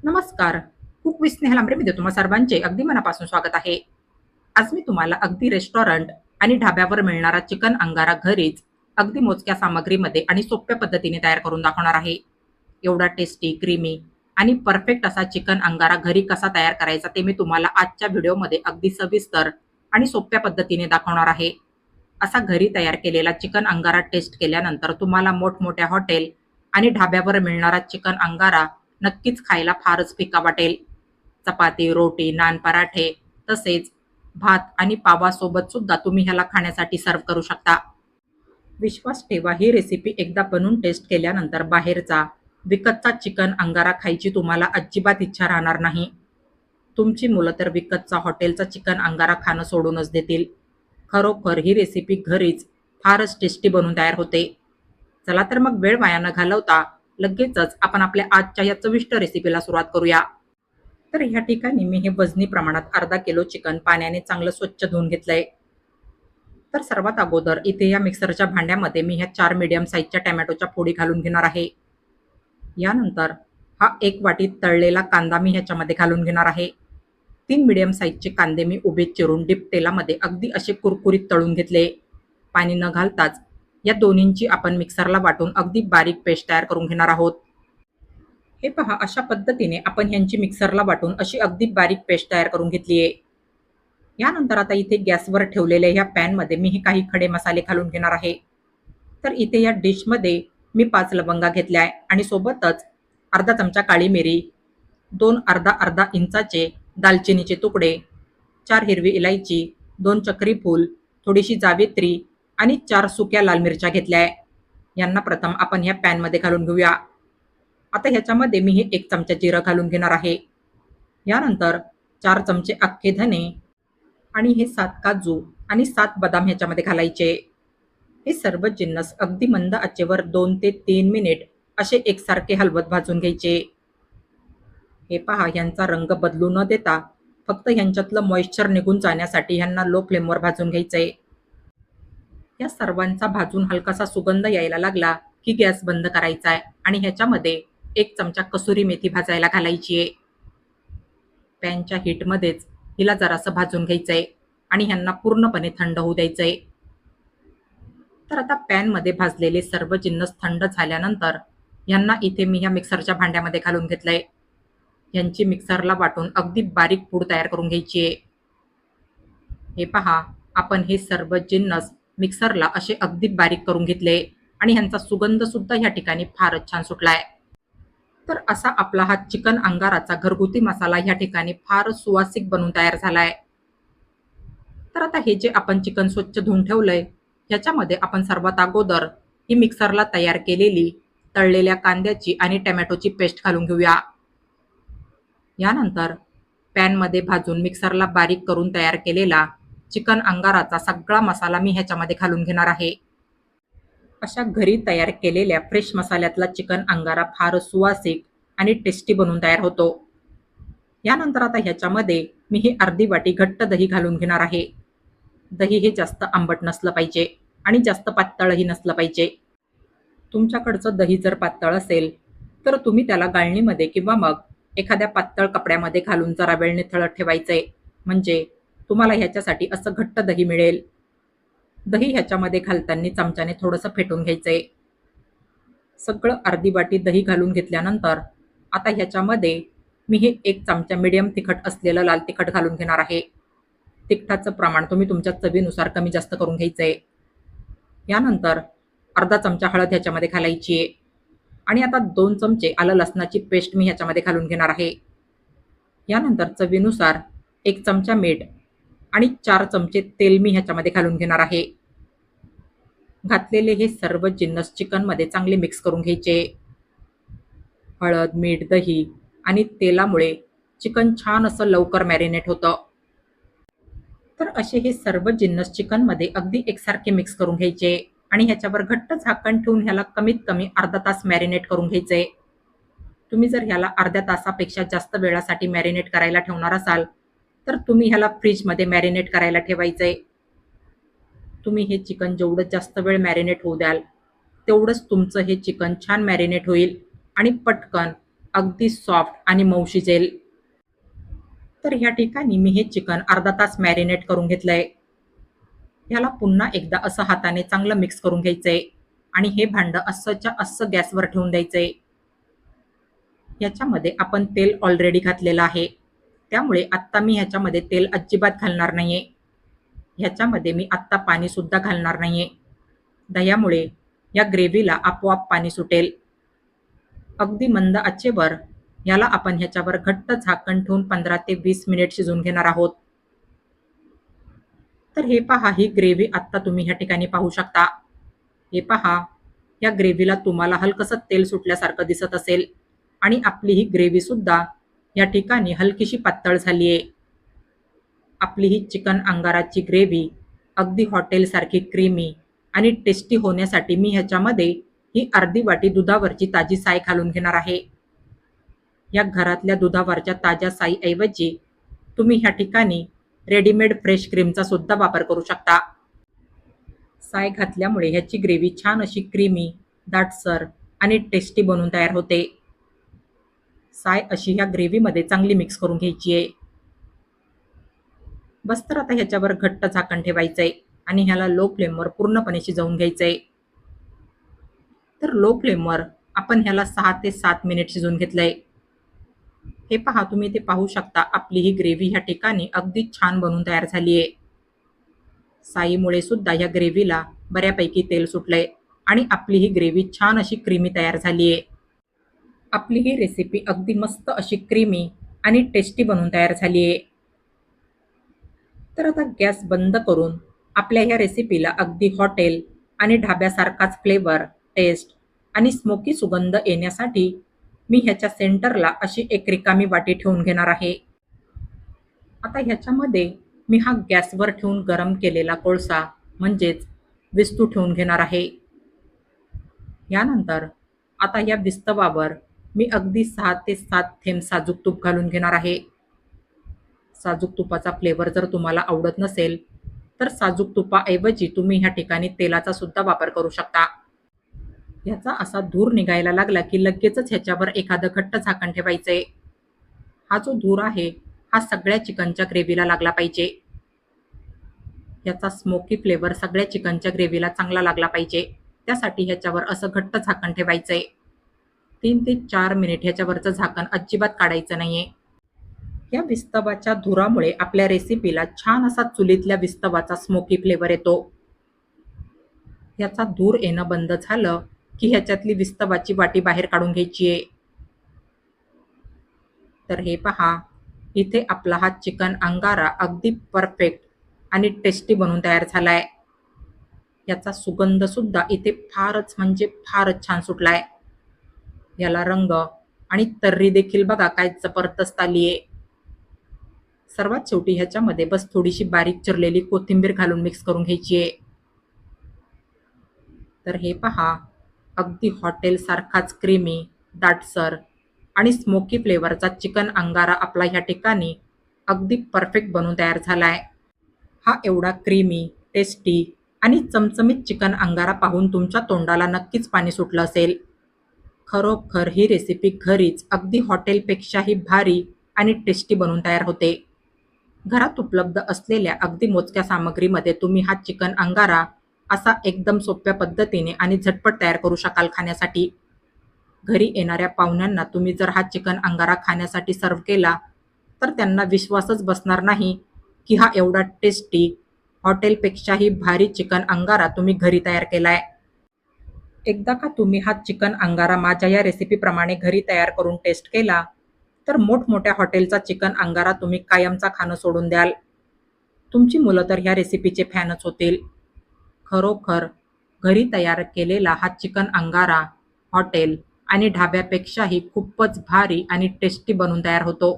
नमस्कार. Cook with Snehal आंबेमध्ये तुम्हा सर्वांचे अगदी मनापासून स्वागत आहे. आज मी तुम्हाला अगदी रेस्टॉरंट आणि ढाब्यावर मिळणारा चिकन अंगारा घरीच अगदी मोजक्या सामग्रीमध्ये आणि सोप्या पद्धतीने तयार करून दाखवणार आहे. एवढा टेस्टी, क्रीमी आणि परफेक्ट असा चिकन अंगारा घरी कसा तयार करायचा ते मी तुम्हाला आजच्या व्हिडिओमध्ये अगदी सविस्तर आणि सोप्या पद्धतीने दाखवणार आहे. असा घरी तयार केलेला चिकन अंगारा टेस्ट केल्यानंतर तुम्हाला मोठमोठ्या हॉटेल आणि ढाब्यावर मिळणारा चिकन अंगारा नक्कीच खायला फारच फिका वाटेल. चपाती, रोटी, नान, पराठे तसेच भात आणि पावासोबत सुद्धा तुम्ही ह्याला खाण्यासाठी सर्व्ह करू शकता. विश्वास ठेवा, ही रेसिपी एकदा बनवून टेस्ट केल्यानंतर बाहेरचा विकतचा चिकन अंगारा खायची तुम्हाला अजिबात इच्छा राहणार नाही. तुमची मुलं तर विकतचा हॉटेलचा चिकन अंगारा खाणं सोडूनच देतील. खरोखर ही रेसिपी घरीच फारच टेस्टी बनून तयार होते. चला तर मग वेळ वाया न घालवता लगेचच आपण आपल्या आजच्या या चविष्ट रेसिपीला सुरुवात करूया. तर ह्या ठिकाणी मी हे वजनी प्रमाणात अर्धा किलो चिकन पाण्याने चांगलं स्वच्छ धुवून घेतलंय. तर सर्वात अगोदर इथे या मिक्सरच्या भांड्यामध्ये मी ह्या 4 मीडियम साईजच्या टोमॅटोच्या फोडी घालून घेणार आहे. यानंतर हा 1 वाटी तळलेला कांदा मी ह्याच्यामध्ये घालून घेणार आहे. 3 मीडियम साईजचे कांदे मी उभे चिरून डीप तेलामध्ये अगदी असे कुरकुरीत तळून घेतले. पाणी न घालताच या दोन्हींची आपण मिक्सरला वाटून अगदी बारीक पेस्ट तयार करून घेणार आहोत. हे पहा, अशा पद्धतीने आपण ह्यांची मिक्सरला वाटून अशी अगदी बारीक पेस्ट तयार करून घेतली आहे. यानंतर आता इथे गॅसवर ठेवलेल्या ह्या पॅनमध्ये मी हे काही खडे मसाले घालून घेणार आहे. तर इथे या डिशमध्ये मी 5 लवंगा घेतल्या आहे आणि सोबतच अर्धा चमचा काळी मिरी, 2 अर्धा इंचाचे दालचिनीचे तुकडे, 4 हिरवी इलायची, 2 चक्री फूल, थोडीशी जावित्री आणि 4 सुक्या लाल मिरच्या घेतल्या आहे. यांना प्रथम आपण ह्या पॅनमध्ये घालून घेऊया. आता ह्याच्यामध्ये मी हे 1 चमचा जिरं घालून घेणार आहे. यानंतर 4 चमचे अख्खे धने आणि हे 7 काजू आणि 7 बदाम ह्याच्यामध्ये घालायचे. हे सर्व जिन्नस अगदी मंद आचेवर 2 ते 3 मिनिट असे एकसारखे हलवत भाजून घ्यायचे. हे पहा, ह्यांचा रंग बदलू न देता फक्त ह्यांच्यातलं मॉइश्चर निघून जाण्यासाठी ह्यांना लो फ्लेमवर भाजून घ्यायचंय. या सर्वांचा भाजून हलकासा सुगंध यायला लागला की गॅस बंद करायचा आहे आणि ह्याच्यामध्ये 1 चमचा कसुरी मेथी भाजायला घालायची आहे. पॅनच्या हीटमध्येच हिला जरासं भाजून घ्यायचंय आणि ह्यांना पूर्णपणे थंड होऊ द्यायचंय. तर आता पॅनमध्ये भाजलेले सर्व जिन्नस थंड झाल्यानंतर ह्यांना इथे मी ह्या मिक्सरच्या भांड्यामध्ये घालून घेतलंय. ह्यांची मिक्सरला वाटून अगदी बारीक पूड तयार करून घ्यायची आहे. हे पहा, आपण हे सर्व जिन्नस मिक्सरला असे अगदी बारीक करून घेतले आणि ह्यांचा सुगंध सुद्धा ह्या ठिकाणी फारच छान सुटलाय. तर असा आपला हा चिकन अंगाराचा घरगुती मसाला ह्या ठिकाणी फारच सुवासिक बनून तयार झालाय. तर आता हे जे आपण चिकन स्वच्छ धुवून ठेवलंय ह्याच्यामध्ये आपण सर्वात अगोदर ही मिक्सरला तयार केलेली तळलेल्या कांद्याची आणि टोमॅटोची पेस्ट घालून घेऊया. यानंतर पॅनमध्ये भाजून मिक्सरला बारीक करून तयार केलेला चिकन अंगाराचा सगळा मसाला मी ह्याच्यामध्ये घालून घेणार आहे. अशा घरी तयार केलेल्या फ्रेश मसाल्यातला चिकन अंगारा फारच सुवासिक आणि टेस्टी बनून तयार होतो. यानंतर आता ह्याच्यामध्ये मी ही अर्धी वाटी घट्ट दही घालून घेणार आहे. दही हे जास्त आंबट नसलं पाहिजे आणि जास्त पातळही नसलं पाहिजे. तुमच्याकडचं दही जर पातळ असेल तर तुम्ही त्याला गाळणीमध्ये किंवा मग एखाद्या पातळ कपड्यामध्ये घालून जरा वेळ निथळत ठेवायचंय, म्हणजे तुम्हाला ह्याच्यासाठी असं घट्ट दही मिळेल. दही ह्याच्यामध्ये घालताना चमच्याने थोडंसं फेटून घ्यायचंय. सगळं अर्धी वाटी दही घालून घेतल्यानंतर आता ह्याच्यामध्ये मी हे 1 चमचा मीडियम तिखट असलेलं लाल तिखट घालून घेणार आहे. तिखटाचं प्रमाण तुम्ही तुमच्या चवीनुसार कमी जास्त करून घ्यायचंय. यानंतर अर्धा चमचा हळद ह्याच्यामध्ये घालायची आहे आणि आता 2 चमचे आलं लसणाची पेस्ट मी ह्याच्यामध्ये घालून घेणार आहे. यानंतर चवीनुसार 1 चमचा मीठ आणि 4 चमचे तेल मी ह्याच्यामध्ये घालून घेणार आहे. घातलेले हे सर्व जिन्नस चिकनमध्ये चांगले मिक्स करून घ्यायचे. हळद, मीठ, दही आणि तेलामुळे चिकन छान असं लवकर मॅरिनेट होतं. तर असे हे सर्व जिन्नस चिकनमध्ये अगदी एकसारखे मिक्स करून घ्यायचे आणि ह्याच्यावर घट्ट झाकण ठेवून ह्याला कमीत कमी अर्धा तास मॅरिनेट करून घ्यायचंय. तुम्ही जर ह्याला अर्ध्या तासापेक्षा जास्त वेळासाठी मॅरिनेट करायला ठेवणार असाल तर तुम्ही ह्याला फ्रीजमध्ये मॅरिनेट करायला ठेवायचंय. तुम्ही हे चिकन जेवढं जास्त वेळ मॅरिनेट होऊ द्याल तेवढंच तुमचं हे चिकन छान मॅरिनेट होईल आणि पटकन अगदी सॉफ्ट आणि मऊ शिजेल. तर ह्या ठिकाणी मी हे चिकन अर्धा तास मॅरिनेट करून घेतलंय. ह्याला पुन्हा एकदा असं हाताने चांगलं मिक्स करून घ्यायचंय आणि हे भांडं अस्संच्या अस्सं गॅसवर ठेवून द्यायचंय. ह्याच्यामध्ये आपण तेल ऑलरेडी घातलेलं आहे. त्यामुळे आत्ता मी ह्याच्यामध्ये तेल अजिबात घालणार नाहीये. ह्याच्यामध्ये मी आत्ता पाणीसुद्धा घालणार नाहीये. दह्यामुळे या ग्रेव्हीला आपोआप पाणी सुटेल. अगदी मंद आचेवर याला आपण ह्याच्यावर घट्ट झाकण ठेवून 15 ते 20 मिनिट शिजवून घेणार आहोत. तर हे पहा, ही ग्रेव्ही आत्ता तुम्ही ह्या ठिकाणी पाहू शकता. हे पहा, या ग्रेव्हीला तुम्हाला हलकसं तेल सुटल्यासारखं दिसत असेल आणि आपली ही ग्रेव्ही सुद्धा या ठिकाणी हलकीशी पातळ झाली आहे. आपली ही चिकन अंगाराची ग्रेव्ही अगदी हॉटेलसारखी क्रीमी आणि टेस्टी होण्यासाठी मी ह्याच्यामध्ये ही अर्धी वाटी दुधावरची ताजी साय घालून घेणार आहे. या घरातल्या दुधावरच्या ताज्या साईऐवजी तुम्ही ह्या ठिकाणी रेडीमेड फ्रेश क्रीमचा सुद्धा वापर करू शकता. साय घातल्यामुळे ह्याची ग्रेव्ही छान अशी क्रीमी, दाटसर आणि टेस्टी बनून तयार होते. साय अशी ह्या ग्रेव्हीमध्ये चांगली मिक्स करून घ्यायची आहे. बस तर आता ह्याच्यावर घट्ट झाकण ठेवायचंय आणि ह्याला लो फ्लेमवर पूर्णपणे शिजवून घ्यायचंय. तर लो फ्लेमवर आपण ह्याला 6 ते 7 मिनिट शिजवून घेतलंय. हे पहा, तुम्ही ते पाहू शकता, आपली ही ग्रेव्ही ह्या ठिकाणी अगदी छान बनून तयार झाली आहे. साईमुळे सुद्धा ह्या ग्रेव्हीला बऱ्यापैकी तेल सुटलंय आणि आपली ही ग्रेव्ही छान अशी क्रीमी तयार झाली आहे. आपली ही रेसिपी अगदी मस्त अशी क्रीमी आणि टेस्टी बनून तयार झाली आहे. तर आता गॅस बंद करून आपल्या ह्या रेसिपीला अगदी हॉटेल आणि ढाब्यासारखाच फ्लेवर, टेस्ट आणि स्मोकी सुगंध येण्यासाठी मी ह्याच्या सेंटरला अशी एक रिकामी वाटी ठेवून घेणार आहे. आता ह्याच्यामध्ये मी हा गॅसवर ठेवून गरम केलेला कोळसा म्हणजेच विस्तू ठेवून घेणार आहे. यानंतर आता या विस्तवावर मी अगदी 6 ते 7 थेंब साजूक तूप घालून घेणार आहे. साजूक तुपाचा फ्लेवर जर तुम्हाला आवडत नसेल तर साजूक तुपाऐवजी तुम्ही ह्या ठिकाणी तेलाचा सुद्धा वापर करू शकता. ह्याचा असा धूर निघायला लागला की लगेचच ह्याच्यावर एखादं घट्ट झाकण ठेवायचंय. हा जो धूर आहे हा सगळ्या चिकनच्या ग्रेव्हीला लागला पाहिजे. ह्याचा स्मोकी फ्लेवर सगळ्या चिकनच्या ग्रेव्हीला चांगला लागला पाहिजे. त्यासाठी ह्याच्यावर असं घट्ट झाकण ठेवायचंय. 3 ते 4 मिनिट ह्याच्यावरचं झाकण अजिबात काढायचं नाहीये. या विस्तवाच्या धुरामुळे आपल्या रेसिपीला छान असा चुलीतल्या विस्तवाचा स्मोकी फ्लेवर येतो. ह्याचा धूर येणं बंद झालं की ह्याच्यातली विस्तवाची वाटी बाहेर काढून घ्यायची आहे. तर हे पहा, इथे आपला हा चिकन अंगारा अगदी परफेक्ट आणि टेस्टी बनून तयार झालाय. याचा सुगंध सुद्धा इथे फारच म्हणजे फारच छान सुटलाय. याला रंग आणि तर्री देखील बघा काय जबरदस्त आली आहे. सर्वात शेवटी ह्याच्यामध्ये बस थोडीशी बारीक चिरलेली कोथिंबीर घालून मिक्स करून घ्यायची आहे. तर हे पहा, अगदी हॉटेलसारखाच क्रीमी, दाटसर आणि स्मोकी फ्लेवरचा चिकन अंगारा आपला ह्या ठिकाणी अगदी परफेक्ट बनून तयार झालाय. हा एवढा क्रीमी, टेस्टी आणि चमचमीत चिकन अंगारा पाहून तुमच्या तोंडाला नक्कीच पाणी सुटलं असेल. खरोखर ही रेसिपी घरीच अगदी हॉटेलपेक्षाही भारी आणि टेस्टी बनून तयार होते. घरात उपलब्ध असलेल्या अगदी मोजक्या सामग्रीमध्ये तुम्ही हा चिकन अंगारा असा एकदम सोप्या पद्धतीने आणि झटपट तयार करू शकाल खाण्यासाठी. घरी येणाऱ्या पाहुण्यांना तुम्ही जर हा चिकन अंगारा खाण्यासाठी सर्व्ह केला तर त्यांना विश्वासच बसणार नाही की हा एवढा टेस्टी, हॉटेलपेक्षाही भारी चिकन अंगारा तुम्ही घरी तयार केलाय. एकदा का तुम्ही हा चिकन अंगारा माझ्या या रेसिपीप्रमाणे घरी तयार करून टेस्ट केला तर मोठमोठ्या हॉटेलचा चिकन अंगारा तुम्ही कायमचा खाणं सोडून द्याल. तुमची मुलं तर ह्या रेसिपीचे फॅनच होतील. खरोखर घरी तयार केलेला हा चिकन अंगारा हॉटेल आणि ढाब्यापेक्षाही खूपच भारी आणि टेस्टी बनून तयार होतो.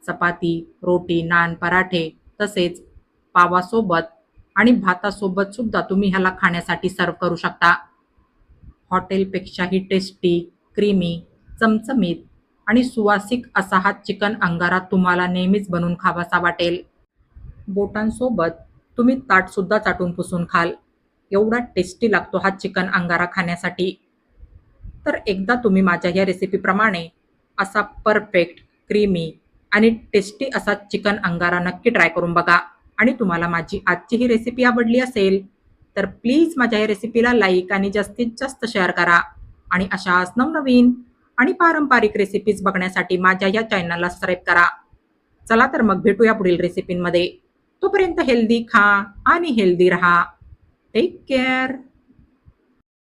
चपाती, रोटी, नान, पराठे तसेच पावासोबत आणि भातासोबत सुद्धा तुम्ही ह्याला खाण्यासाठी सर्व्ह करू शकता. हॉटेलपेक्षाही टेस्टी, क्रीमी, चमचमीत आणि सुवासिक असा हा चिकन अंगारा तुम्हाला नेहमीच बनवून खावासा वाटेल. बोटांसोबत तुम्ही ताटसुद्धा चाटून पुसून खाल, एवढा टेस्टी लागतो हा चिकन अंगारा खाण्यासाठी. तर एकदा तुम्ही माझ्या या रेसिपीप्रमाणे असा परफेक्ट, क्रीमी आणि टेस्टी असा चिकन अंगारा नक्की ट्राय करून बघा. आणि तुम्हाला माझी आजची ही रेसिपी आवडली असेल, तर प्लीज माझ्या या रेसिपीला लाईक आणि जास्तीत जास्त शेअर करा. आणि अशाच नवनवीन आणि पारंपरिक रेसिपीज बघण्यासाठी माझ्या या चॅनलला सबस्क्राईब करा. चला तर मग भेटूया पुढील रेसिपींमध्ये. तोपर्यंत हेल्दी खा आणि हेल्दी रहा. Take care.